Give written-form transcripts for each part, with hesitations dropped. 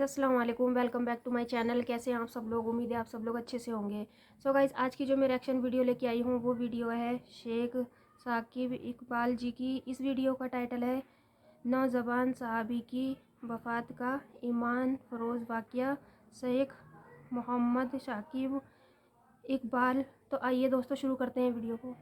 अस्सलाम वालेकुम, welcome back to my channel. कैसे हैं आप सब लोग? उम्मीद है आप सब लोग अच्छे से होंगे। सो गाइज़, आज की जो मैं रिएक्शन वीडियो लेके आई हूँ वो वीडियो है शेख साकिब इकबाल जी की। इस वीडियो का टाइटल है नौजवान सहाबी की वफ़ात का ईमान फरोज़ वाक़या शेख मोहम्मद साकिब इकबाल। तो आइए दोस्तों शुरू करते हैं वीडियो को।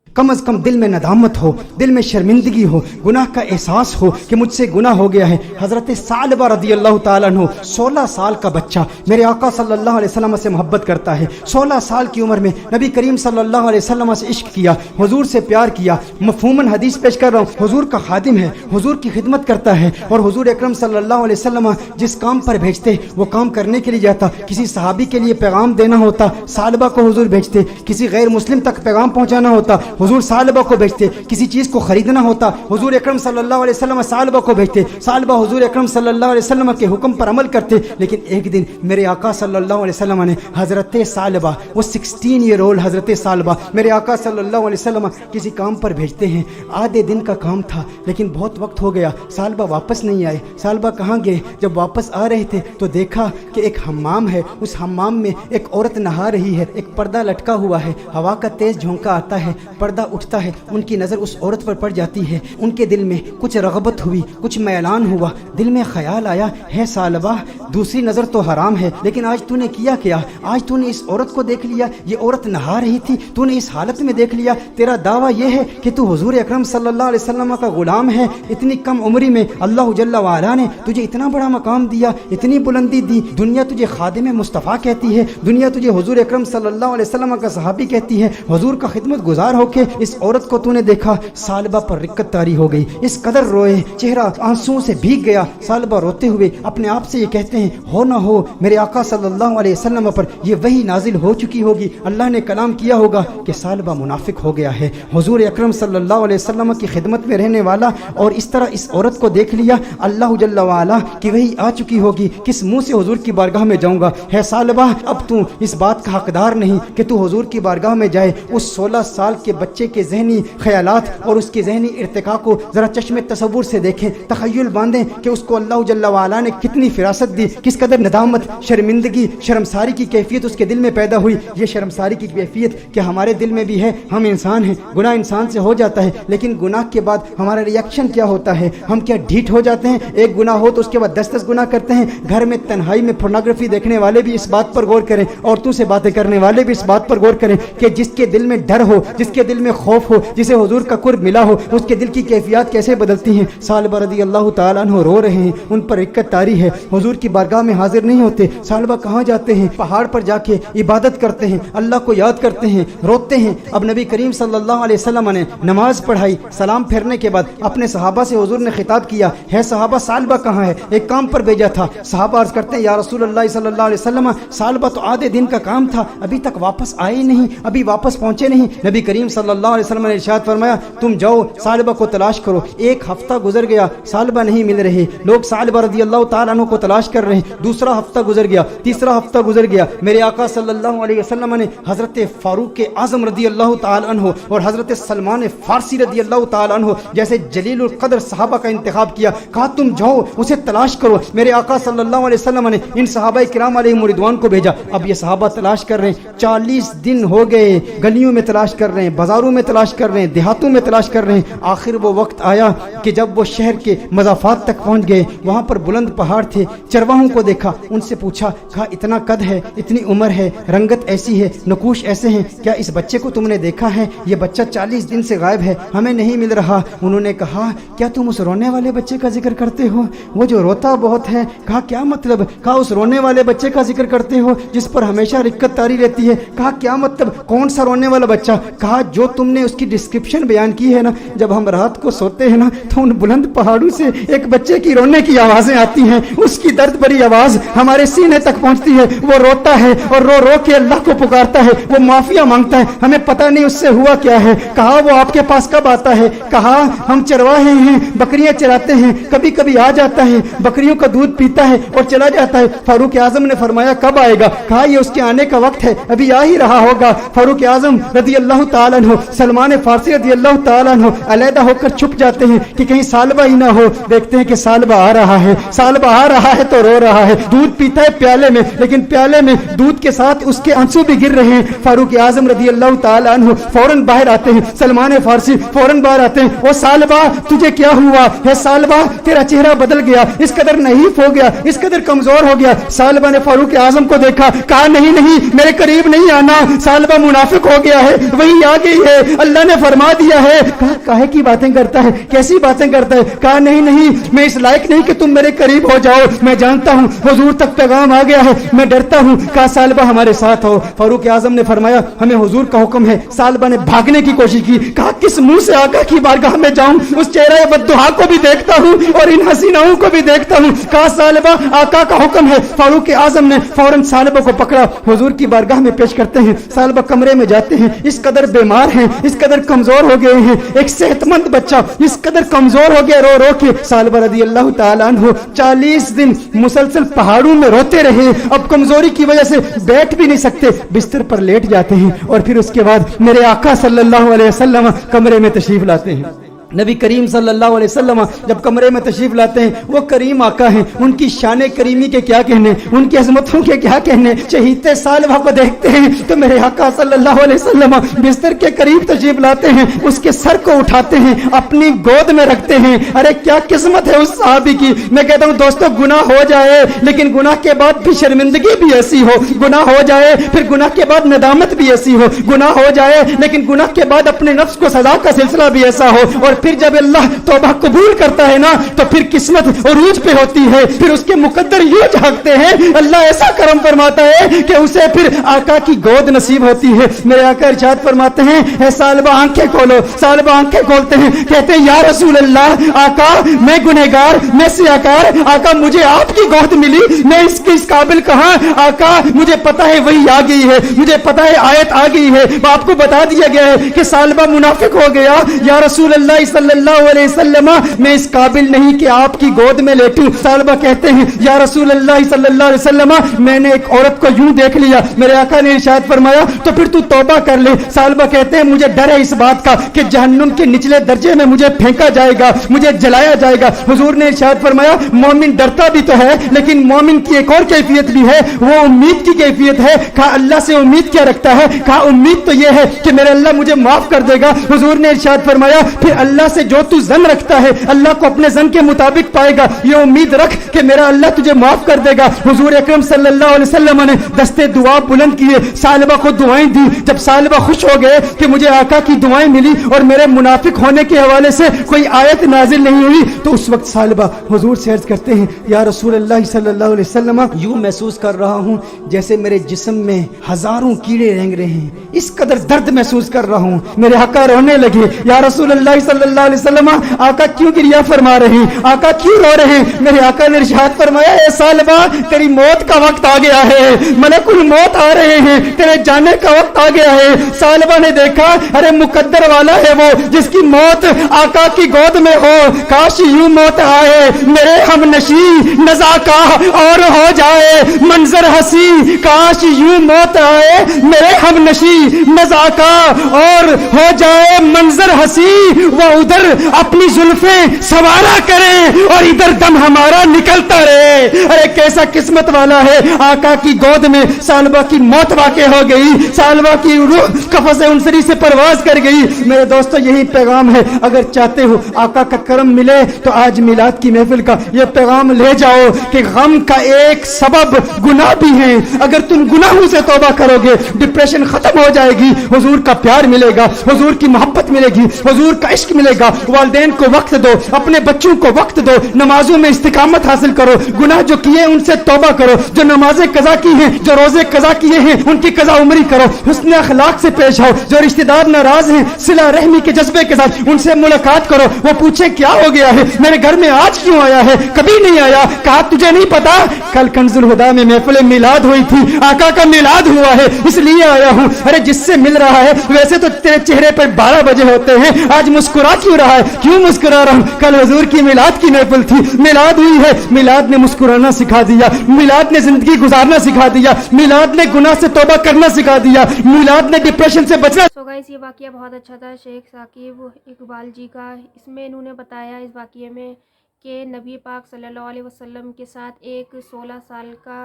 कम अज कम दिल में नदामत हो, दिल में शर्मिंदगी हो, गुनाह का एहसास हो कि मुझसे गुनाह हो गया है। हज़रत सालबा रज़ी अल्लाह ताला अन्हु 16 साल का बच्चा मेरे आका सल्लल्लाहु अलैहि वसल्लम से मोहब्बत करता है। 16 साल की उम्र में नबी करीम सल्लल्लाहु अलैहि वसल्लम से इश्क किया, हुजूर से प्यार किया। मफ़हूमन हदीस पेश कर रहा हूँ, हुजूर का खादिम है, हुजूर की खिदमत करता है और हुजूर अकरम सल्लल्लाहु अलैहि वसल्लम जिस काम पर भेजते वो काम करने के लिए जाता। किसी सहाबी के लिए पैगाम देना होता, सालबा को हुजूर भेजते। किसी गैर मुस्लिम तक पैगाम पहुँचाना होता, हुजूर सालबा को भेजते। किसी चीज़ को खरीदना होता, हुजूर अकरम सल्लल्लाहु अलैहि वसल्लम सालबा को भेजते। सालबा हुजूर अकरम सल्लल्लाहु अलैहि वसल्लम के हुक्म पर अमल करते। लेकिन एक दिन मेरे आका सल्लल्लाहु अलैहि वसल्लम ने हज़रत सालबा, वो 16 ईयर ओल्ड हज़रत सालबा मेरे आका सल्लल्लाहु अलैहि वसल्लम किसी काम पर भेजते हैं। आधे दिन का काम था लेकिन बहुत वक्त हो गया, सालबा वापस नहीं आए। सालबा कहाँ गए? जब वापस आ रहे थे तो देखा कि एक हम्माम है, उस हम्माम में एक औरत नहा रही है, एक पर्दा लटका हुआ है, हवा का तेज झोंका आता है, पर्दा उठता है, उनकी नज़र उस औरत पर पड़ जाती है। उनके दिल में कुछ रग़बत हुई, कुछ मैलान हुआ। दिल में ख्याल आया, है सालबा, दूसरी नज़र तो हराम है लेकिन आज तूने किया क्या? आज तूने इस औरत को देख लिया, ये औरत नहा रही थी, तूने इस हालत में देख लिया। तेरा दावा ये है कि तू हुजूर अकरम सल्लल्लाहु अलैहि वसल्लम का गुलाम है। इतनी कम उम्री में अल्लाह जल्ला वाला ने तुझे इतना बड़ा मकाम दिया, इतनी बुलंदी दी। दुनिया तुझे खादिम मुस्तफ़ा कहती है, दुनिया तुझे हुजूर अकरम सल्लल्लाहु अलैहि वसल्लम का सहाबी कहती है। हुजूर का खिदमत गुजार होके इस औरत को तूने देखा। सालबा पर रिक्कत तारी हो गई, इस कदर रोए, चेहरा आंसुओं से भीग गया। सालबा रोते हुए अपने आप से ये कहते हैं, हो ना हो मेरे आका सल्लल्लाहु अलैहि वसल्लम पर ये वही नाजिल हो चुकी होगी, अल्लाह ने कलाम किया होगा कि सालबा मुनाफिक हो गया है। हुजूर अकरम सल्लल्लाहु अलैहि वसल्लम की खिदमत में रहने वाला और इस तरह इस औरत को देख लिया, अल्लाह जल्ला वाला की वही आ चुकी होगी, किस मुंह से हुजूर की बारगाह में जाऊंगा। है सालबा, अब तू इस बात का हकदार नहीं कि तू हुजूर की बारगाह में जाए। उस 16 साल के बच्चे के जहनी ख्यालात और उसके जहनी इर्तिका को जरा चश्मे तसव्वुर से देखें, तखय्युल बांधें कि उसको अल्लाह जल्ला वाला ने कितनी फिरासत दी, किस कदर नदामत, शर्मिंदगी, शर्मसारी की कैफियत उसके दिल में पैदा हुई। ये शर्मसारी की कैफियत कि हमारे दिल में भी है, हम इंसान हैं, गुनाह इंसान से हो जाता है, लेकिन गुनाह के बाद हमारा रिएक्शन क्या होता है? हम क्या ढीठ हो जाते हैं? एक गुनाह हो तो उसके बाद 10-10 गुनाह करते हैं। घर में तन्हाई में पोर्नोग्राफी देखने वाले भी इस बात पर गौर करें, औरतों से बातें करने वाले भी इस बात पर गौर करें कि जिसके दिल में डर हो, जिसके दिल में खौफ हो, जिसे हुजूर का कुर्ब मिला हो, उसके दिल की कैफियत कैसे बदलती हैं। सालबा रज़ी अल्लाह ताला अन्हु रो रहे हैं, उन पर रिक्कत तारी है, हुजूर की बारगाह में हाजिर नहीं होते। सालबा कहाँ जाते हैं? पहाड़ पर जाके इबादत करते हैं, अल्लाह को याद करते हैं, रोते हैं। अब नबी करीम सल्लल्लाहु अलैहि वसल्लम ने नमाज पढ़ाई, सलाम फेरने के बाद अपने सहाबा से हुजूर ने खिताब किया, है सहाबा सालबा कहाँ है? एक काम पर भेजा था। सहाबा अर्ज करते हैं, या रसूल अल्लाह सल्लल्लाहु अलैहि वसल्लम, सालबा तो आधे दिन का काम था, अभी तक वापस आए नहीं, अभी वापस पहुंचे नहीं। नबी करीम सल्लल्लाहु अलैहि वसल्लम ने इरशाद फरमाया, तुम जाओ सालबा को तलाश करो। एक हफ्ता गुजर गया, सालबा नहीं मिल रहे, लोग सालबा रज़ी अल्लाह ताला अन्हु को तलाश कर रहे हैं। दूसरा हफ्ता गुजर गया, तीसरा हफ्ता गुजर गया। मेरे आका सल्लल्लाहु अलैहि वसल्लम ने हजरत फारूक आजम रज़ी अल्लाह ताला अन्हु और हजरत सलमान फारसी रज़ी अल्लाह ताला अन्हु जैसे जलीलुल कदर सहाबा का इंतखाब किया, कहा तुम जाओ उसे तलाश करो। मेरे आका सल्लल्लाहु अलैहि वसल्लम ने इन सहाबा किराम अलैहिम रिदवान को भेजा। अब ये सहाबा तलाश कर रहे हैं, 40 दिन हो गए, गलियों में तलाश कर रहे हैं, बाजारों में तलाश कर रहे हैं, देहातों में तलाश कर रहे हैं। आखिर वो वक्त आया कि जब वो शहर के मज़ाफात तक पहुंच गए, वहां पर बुलंद पहाड़ थे। चरवाहों को देखा, उनसे पूछा, कहा इतना कद है, इतनी उम्र है, रंगत ऐसी है, नकूश ऐसे हैं, क्या इस बच्चे को तुमने देखा है? ये बच्चा 40 दिन से गायब है, हमें नहीं मिल रहा। उन्होंने कहा, क्या तुम उस रोने वाले बच्चे का जिक्र करते हो, वो जो रोता बहुत है? कहा क्या मतलब? कहा उस रोने वाले बच्चे का जिक्र करते हो जिस पर हमेशा रिक्कत तारी रहती है? कहा क्या मतलब, कौन सा रोने वाला बच्चा? कहा जो तुमने उसकी डिस्क्रिप्शन बयान की है ना, जब हम रात को सोते हैं ना तो उन बुलंद पहाड़ों से एक बच्चे की रोने की आवाजें आती हैं, उसकी दर्द भरी आवाज हमारे सीने तक पहुंचती है। वो रोता है और रो रो के अल्लाह को पुकारता है, वो माफिया मांगता है, हमें पता नहीं उससे हुआ क्या है। कहा वो आपके पास कब आता है? कहा हम चरवाहे हैं, बकरियां चराते हैं, कभी कभी आ जाता है, बकरियों का दूध पीता है और चला जाता है। फारूक आजम ने फरमाया कब आएगा? कहा ये उसके आने का वक्त है, अभी आ ही रहा होगा। फारूक आजम रज़ी अल्लाह ताला अन्हु سلمان فارسی رضی اللہ تعالیٰ عنہ علیحدہ ہو کر چھپ جاتے ہیں کہ کہیں سالبہ ہی نہ ہو. دیکھتے ہیں کہ سالبہ آ رہا ہے, سالبہ آ رہا ہے تو رو رہا ہے, دودھ پیتا ہے پیالے میں, لیکن پیالے میں دودھ کے ساتھ اس کے آنسو بھی گر رہے ہیں. فاروق اعظم رضی اللہ تعالیٰ عنہ فوراً باہر آتے ہیں, سلمان فارسی فوراً باہر آتے ہیں. او سالبہ تجھے کیا ہوا ہے؟ سالبہ تیرا چہرہ بدل گیا, اس قدر نحیف ہو گیا, اس قدر کمزور ہو گیا. سالبہ نے فاروق اعظم کو دیکھا, کہا نہیں نہیں میرے قریب نہیں آنا, سالبہ منافق ہو گیا ہے, وہی آ گئی ہے, اللہ نے فرما دیا ہے. کہا کاہے کی باتیں کرتا ہے, کیسی باتیں کرتا ہے؟ کہا نہیں نہیں میں اس لائق نہیں کہ تم میرے قریب ہو جاؤ, میں جانتا ہوں حضور تک پیغام آ گیا ہے, میں ڈرتا ہوں. کہا سالبہ ہمارے ساتھ ہو. فاروق اعظم نے فرمایا ہمیں حضور کا حکم ہے. سالبہ نے بھاگنے کی کوشش کی, کہا کس منہ سے آقا کی بارگاہ میں جاؤں, اس چہرہ بددعا کو بھی دیکھتا ہوں اور ان حسیناؤں کو بھی دیکھتا ہوں. کہا سالبہ آقا کا حکم ہے. فاروق اعظم نے فوراً سالبہ کو پکڑا, حضور کی بارگاہ میں پیش کرتے ہیں. سالبہ کمرے میں جاتے ہیں, اس قدر بیمار ہیں, اس قدر کمزور ہو گئے ہیں, ایک صحت مند بچہ اس قدر کمزور ہو گیا رو رو کے. سالبہ رضی اللہ تعالیٰ عنہ 40 دن مسلسل پہاڑوں میں روتے رہے, اب کمزوری کی وجہ سے بیٹھ بھی نہیں سکتے, بستر پر لیٹ جاتے ہیں. اور پھر اس کے بعد میرے آقا صلی اللہ علیہ وسلم کمرے میں تشریف لاتے ہیں. نبی کریم صلی اللہ علیہ وسلم جب کمرے میں تشریف لاتے ہیں, وہ کریم آقا ہیں, ان کی شان کریمی کے کیا کہنے, ان کی عظمتوں کے کیا کہنے. شہید سالبہ کو دیکھتے ہیں تو میرے آقا صلی اللہ علیہ وسلم بستر کے قریب تشریف لاتے ہیں, اس کے سر کو اٹھاتے ہیں, اپنی گود میں رکھتے ہیں. ارے کیا قسمت ہے اس صحابی کی. میں کہتا ہوں دوستو, گناہ ہو جائے لیکن گناہ کے بعد بھی شرمندگی بھی ایسی ہو, گناہ ہو جائے پھر گناہ کے بعد ندامت بھی ایسی ہو, گناہ ہو جائے لیکن گناہ کے بعد اپنے نفس کو سزا کا سلسلہ بھی ایسا ہو. اور پھر جب اللہ توبہ قبول کرتا ہے نا تو پھر قسمت عروج پہ ہوتی ہے, پھر اس کے مقدر یوں جھانکتے ہیں, اللہ ایسا کرم فرماتا ہے کہ اسے پھر آقا کی گود نصیب ہوتی ہے. میرے آقا ارشاد فرماتے ہیں اے سالبہ آنکھیں کھولو. سالبہ آنکھیں کھولتے ہیں, کہتے ہیں یا رسول اللہ, آقا میں گنہگار, میں سیاکار, آقا مجھے آپ کی گود ملی, میں اس قابل کہاں. آقا مجھے پتا ہے وہی آ گئی ہے, مجھے پتا ہے آیت آ گئی ہے, آپ کو بتا دیا گیا ہے کہ سالبہ منافق ہو گیا. یا رسول اللہ صلی اللہ علیہ وسلم میں اس قابل نہیں کہ آپ کی گود میں لیٹوں. سالبہ کہتے ہیں یا رسول اللہ صلی اللہ علیہ وسلم میں نے ایک عورت کو یوں دیکھ لیا, میرے آقا نے ارشاد فرمایا تو پھر تو توبہ کر لے. سالبہ کہتے ہیں مجھے ڈر ہے اس بات کا کہ جہنم کے نچلے درجے میں مجھے پھینکا جائے گا, مجھے جلایا جائے گا. حضور نے ارشاد فرمایا مومن ڈرتا بھی تو ہے لیکن مومن کی ایک اور کیفیت بھی ہے, وہ امید کی کیفیت ہے. کہا اللہ سے امید کیا رکھتا ہے؟ کہا امید تو یہ ہے کہ میرے اللہ مجھے معاف کر دے گا. حضور نے ارشاد فرمایا پھر اللہ سے جو تو زن رکھتا ہے اللہ کو اپنے زن کے مطابق پائے گا, یہ امید رکھ کہ میرا اللہ تجھے معاف کر دے گا. حضور اکرم صلی اللہ علیہ وسلم نے دستے دعا بلند کیے, سالبہ کو دعائیں دی. جب سالبہ خوش ہو گئے کہ مجھے آقا کی دعائیں ملی اور میرے منافق ہونے کے حوالے سے کوئی آیت نازل نہیں ہوئی, تو اس وقت سالبہ حضور سے عرض کرتے ہیں یا رسول اللہ صلی اللہ علیہ وسلم یوں محسوس کر رہا ہوں جیسے میرے جسم میں ہزاروں کیڑے رینگ رہے ہیں, اس قدر درد محسوس کر رہا ہوں. میرے آقا رونے لگے, یا رسول اللہ صلی اللہ علیہ وسلم آقا کیوں گریہ فرما رہے ہیں, آقا کیوں رو رہے ہیں؟ میرے آقا نے ارشاد فرمایا اے سالبہ تیری موت کا وقت آ گیا ہے, ملک الموت آ رہے ہیں, تیرے جانے کا وقت آ گیا ہے. سالبہ نے دیکھا ارے مقدر والا ہے وہ جس کی موت آقا کی گود میں ہو, کاش یوں موت آئے میرے ہم نشی نزاکا اور ہو جائے منظر ہنسی, کاش یوں موت آئے میرے ہم نشی نزاکا اور ہو جائے منظر ہنسی. وہ ادھر اپنی زلفیں سوارا کرے اور ادھر دم ہمارا نکلتا رہے. ارے کیسا قسمت والا ہے, آقا کی گود میں سالبہ کی موت واقع ہو گئی, سالبہ کی روح قفس انصری سے پرواز کر گئی. میرے دوستو یہی پیغام ہے, اگر چاہتے ہو آقا کا کرم ملے تو آج میلاد کی محفل کا یہ پیغام لے جاؤ کہ غم کا ایک سبب گناہ بھی ہے. اگر تم گناہوں سے توبہ کرو گے ڈپریشن ختم ہو جائے گی, حضور کا پیار ملے گا, حضور کی محبت ملے گی, حضور کا عشق ملے گا. والدین کو وقت دو, اپنے بچوں کو وقت دو, نمازوں میں استقامت حاصل کرو, گناہ جو کیے ان سے توبہ کرو, جو نمازیں قضا کی ہیں, جو روزے قضا کیے ہیں ان کی قضا عمری کرو, حسن اخلاق سے پیش آؤ. جو رشتہ دار ناراض ہیں صلہ رحمی کے جذبے کے ساتھ ان سے ملاقات کرو, وہ پوچھیں کیا ہو گیا ہے, میرے گھر میں آج کیوں آیا ہے, کبھی نہیں آیا. کہا تجھے نہیں پتا کل کنز الہدیٰ میں محفل میلاد ہوئی تھی, آقا کا میلاد ہوا ہے اس لیے آیا ہوں. ارے جس سے مل رہا ہے ویسے تو تیرے چہرے پر 12 بجے ہوتے ہیں, آج مسکرا क्यों रहा है, क्यों मुस्कुरा रहा हूँ। कल हुजूर की मिलाद की महफिल थी, मिलाद हुई है, मिलाद ने मुस्कुराना सिखा दिया, मिलाद ने जिंदगी गुजारना सिखा दिया, मिलाद ने गुनाह से तौबा करना सिखा दिया, मिलाद ने डिप्रेशन से बचना। सो गाइस, ये वाक़या बहुत अच्छा था शेख साकिब इकबाल जी का। इसमें इन्होंने बताया इस वाक़ये में कि नबी पाक सल्लल्लाहु अलैहि वसल्लम के साथ एक 16 साल का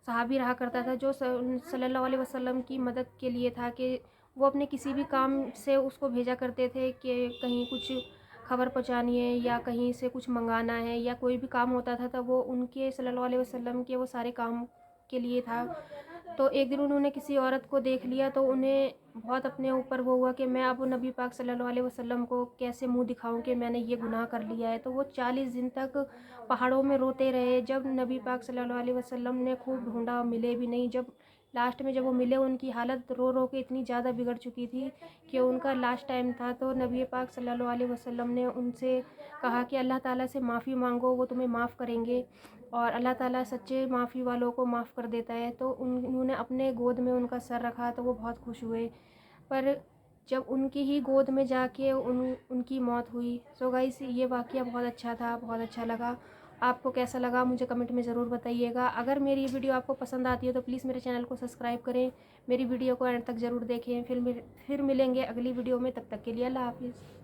सहाबी रहा करता था, जो सल्लल्लाहु अलैहि वसल्लम की मदद के लिए था कि वो अपने किसी भी काम से उसको भेजा करते थे कि कहीं कुछ खबर पहुंचानी है या कहीं से कुछ मंगाना है या कोई भी काम होता था, तब वो उनके सल्लल्लाहु अलैहि वसल्लम के वो सारे काम के लिए था। तो एक दिन उन्होंने किसी औरत को देख लिया तो उन्हें बहुत अपने ऊपर वो हुआ कि मैं अब नबी पाक सल्लल्लाहु अलैहि वसल्लम को कैसे मुंह दिखाऊं कि मैंने ये गुनाह कर लिया है। तो वो 40 दिन तक पहाड़ों में रोते रहे। जब नबी पाक सल्लल्लाहु अलैहि वसल्लम ने खूब ढूंढा, मिले भी नहीं। जब लास्ट में जब वो मिले, उनकी हालत रो रो के इतनी ज़्यादा बिगड़ चुकी थी कि उनका लास्ट टाइम था। तो नबी पाक सल्लल्लाहु अलैहि वसल्लम ने उनसे कहा कि अल्लाह ताला से माफ़ी मांगो, वो तुम्हें माफ़ करेंगे और अल्लाह ताला सच्चे माफ़ी वालों को माफ़ कर देता है। तो उन्होंने अपने गोद में उनका सर रखा तो वो बहुत खुश हुए। पर जब उनकी ही गोद में जाके उनकी मौत हुई। सो गाइस, ये वाक़या बहुत अच्छा था, बहुत अच्छा लगा। आपको कैसा लगा मुझे कमेंट में ज़रूर बताइएगा। अगर मेरी ये वीडियो आपको पसंद आती है तो प्लीज़ मेरे चैनल को सब्सक्राइब करें, मेरी वीडियो को एंड तक ज़रूर देखें। फिर मिलेंगे अगली वीडियो में, तब तक के लिए अल्लाह हाफ़िज़।